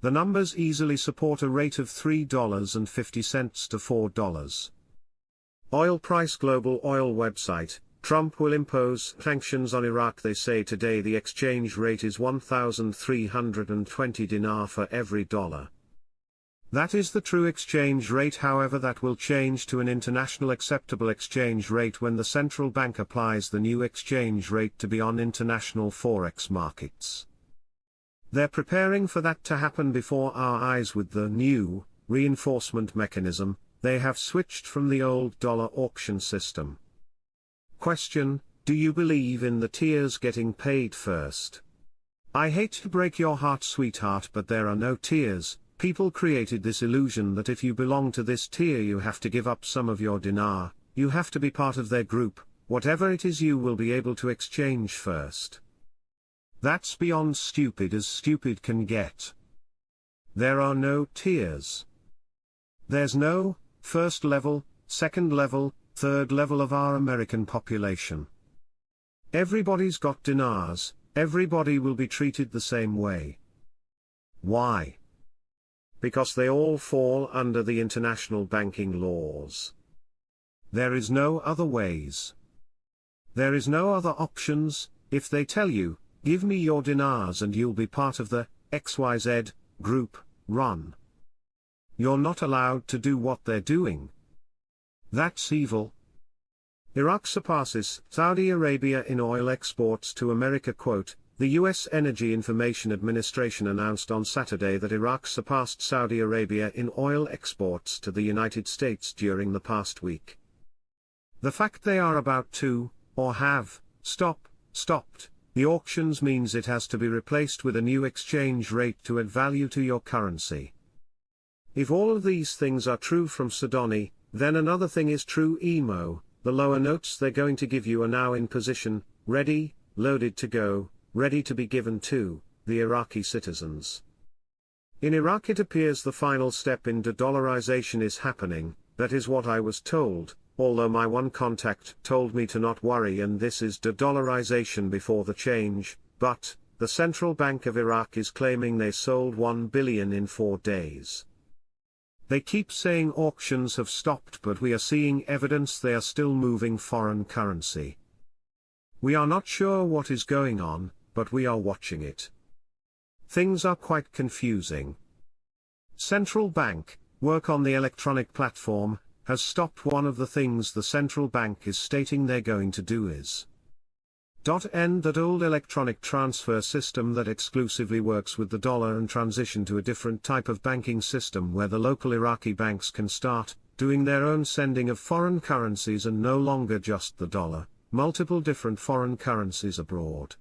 The numbers easily support a rate of $3.50 to $4. Oil price. Global oil website. Trump will impose sanctions on Iraq. They say today the exchange rate is 1,320 dinar for every dollar. That is the true exchange rate. However, that will change to an international acceptable exchange rate when the central bank applies the new exchange rate to be on international forex markets. They're preparing for that to happen before our eyes with the new reinforcement mechanism. They have switched from the old dollar auction system. Question: do you believe in the tiers getting paid first? I hate to break your heart, sweetheart, but there are no tiers. People created this illusion that if you belong to this tier you have to give up some of your dinar, you have to be part of their group, whatever it is you will be able to exchange first. That's beyond stupid as stupid can get. There are no tiers. There's no first level, second level, third level of our American population. Everybody's got dinars, everybody will be treated the same way. Why? Because they all fall under the international banking laws. There is no other ways. There is no other options. If they tell you, give me your dinars and you'll be part of the XYZ group, run. You're not allowed to do what they're doing. That's evil. Iraq surpasses Saudi Arabia in oil exports to America. Quote, the U.S. Energy Information Administration announced on Saturday that Iraq surpassed Saudi Arabia in oil exports to the United States during the past week. The fact they are about to, or have, stopped the auctions means it has to be replaced with a new exchange rate to add value to your currency. If all of these things are true from Sudani, then another thing is true. EMO, the lower notes they're going to give you are now in position, ready, loaded to go, ready to be given to the Iraqi citizens. In Iraq it appears the final step in de-dollarization is happening. That is what I was told, although my one contact told me to not worry, and this is de-dollarization before the change. But the Central Bank of Iraq is claiming they sold 1 billion in 4 days. They keep saying auctions have stopped, but we are seeing evidence they are still moving foreign currency. We are not sure what is going on, but we are watching it. Things are quite confusing. Central bank work on the electronic platform has stopped. One of the things the central bank is stating they're going to do is end that old electronic transfer system that exclusively works with the dollar and transition to a different type of banking system where the local Iraqi banks can start doing their own sending of foreign currencies and no longer just the dollar, multiple different foreign currencies abroad.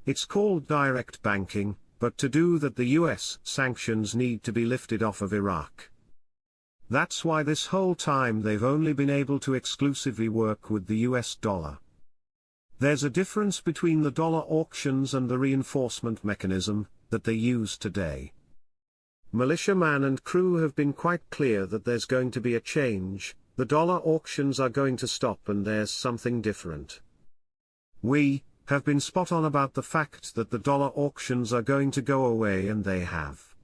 It's called direct banking, but to do that the US sanctions need to be lifted off of Iraq. That's why this whole time they've only been able to exclusively work with the US dollar. There's a difference between the dollar auctions and the reinforcement mechanism that they use today. Militiaman and crew have been quite clear that there's going to be a change, the dollar auctions are going to stop and there's something different. We have been spot on about the fact that the dollar auctions are going to go away, and they have.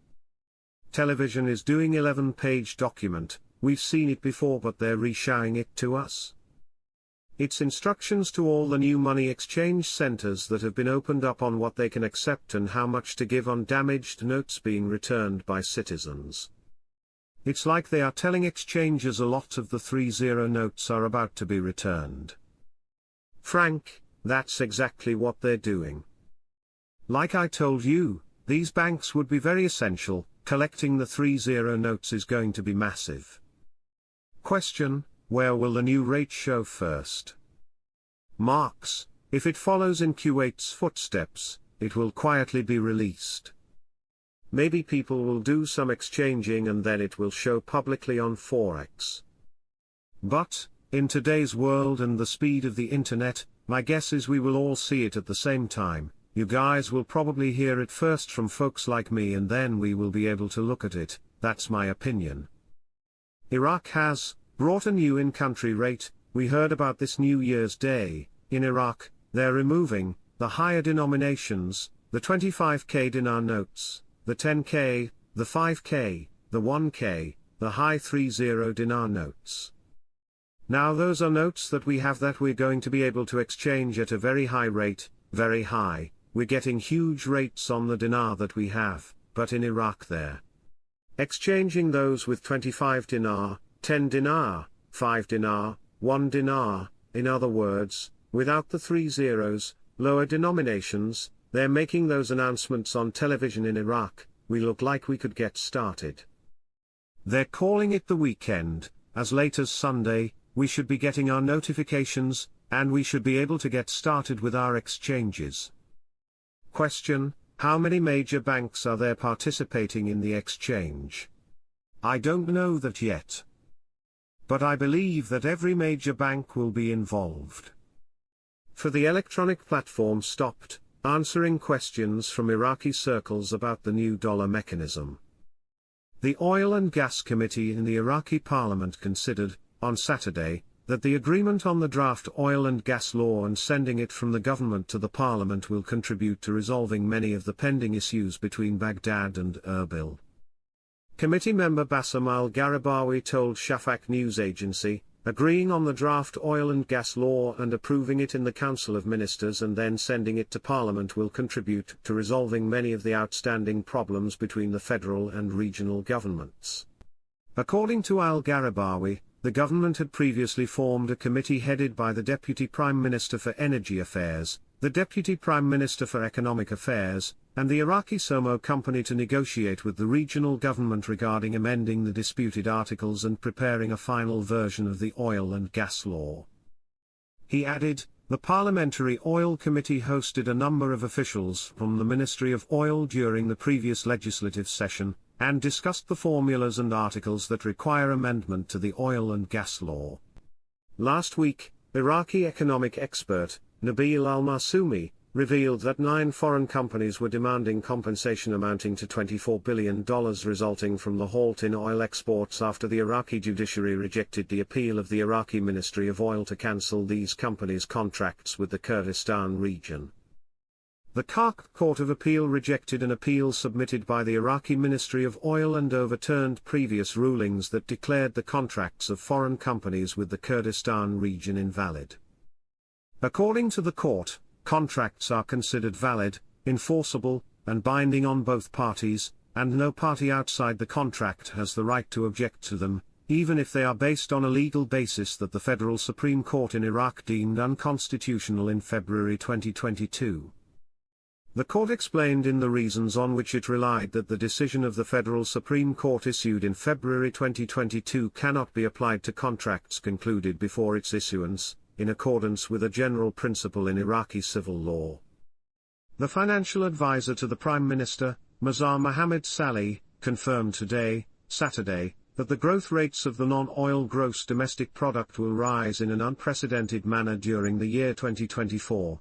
Television is doing 11-page document, we've seen it before but they're re-showing it to us. It's instructions to all the new money exchange centers that have been opened up on what they can accept and how much to give on damaged notes being returned by citizens. It's like they are telling exchanges a lot of the 30 notes are about to be returned. Frank, that's exactly what they're doing. Like I told you, these banks would be very essential, collecting the 30 notes is going to be massive. Question: where will the new rate show first? Marks: if it follows in Kuwait's footsteps, it will quietly be released. Maybe people will do some exchanging and then it will show publicly on Forex. But, in today's world and the speed of the internet, my guess is we will all see it at the same time. You guys will probably hear it first from folks like me and then we will be able to look at it. That's my opinion. Iraq has brought a new in-country rate. We heard about this New Year's Day. In Iraq, they're removing the higher denominations, the 25k dinar notes. the 10K, the 5K, the 1K, the high 30 dinar notes. Now those are notes that we have that we're going to be able to exchange at a very high rate, very high. We're getting huge rates on the dinar that we have, but in Iraq they're exchanging those with 25 dinar, 10 dinar, 5 dinar, 1 dinar, in other words, without the 3 zeros, lower denominations. They're making those announcements on television in Iraq. We look like we could get started. They're calling it the weekend. As late as Sunday, we should be getting our notifications, and we should be able to get started with our exchanges. Question: how many major banks are there participating in the exchange? I don't know that yet. But I believe that every major bank will be involved. For the electronic platform stopped answering questions from Iraqi circles about the new dollar mechanism. The Oil and Gas Committee in the Iraqi Parliament considered, on Saturday, that the agreement on the draft oil and gas law and sending it from the government to the Parliament will contribute to resolving many of the pending issues between Baghdad and Erbil. Committee member Bassam al-Gharabawi told Shafaq news agency, agreeing on the draft oil and gas law and approving it in the Council of Ministers and then sending it to Parliament will contribute to resolving many of the outstanding problems between the federal and regional governments. According to al-Gharabawi, the government had previously formed a committee headed by the Deputy Prime Minister for Energy Affairs, the Deputy Prime Minister for Economic Affairs, and the Iraqi Somo Company to negotiate with the regional government regarding amending the disputed articles and preparing a final version of the oil and gas law. He added, the Parliamentary Oil Committee hosted a number of officials from the Ministry of Oil during the previous legislative session, and discussed the formulas and articles that require amendment to the oil and gas law. Last week, Iraqi economic expert, Nabil al-Masoumi, revealed that 9 foreign companies were demanding compensation amounting to $24 billion resulting from the halt in oil exports after the Iraqi judiciary rejected the appeal of the Iraqi Ministry of Oil to cancel these companies' contracts with the Kurdistan region. The Kark Court of Appeal rejected an appeal submitted by the Iraqi Ministry of Oil and overturned previous rulings that declared the contracts of foreign companies with the Kurdistan region invalid. According to the court, contracts are considered valid, enforceable, and binding on both parties, and no party outside the contract has the right to object to them, even if they are based on a legal basis that the Federal Supreme Court in Iraq deemed unconstitutional in February 2022. The court explained in the reasons on which it relied that the decision of the Federal Supreme Court issued in February 2022 cannot be applied to contracts concluded before its issuance, in accordance with a general principle in Iraqi civil law. The financial advisor to the Prime Minister, Mazar Mohammed Salih, confirmed today, Saturday, that the growth rates of the non-oil gross domestic product will rise in an unprecedented manner during the year 2024,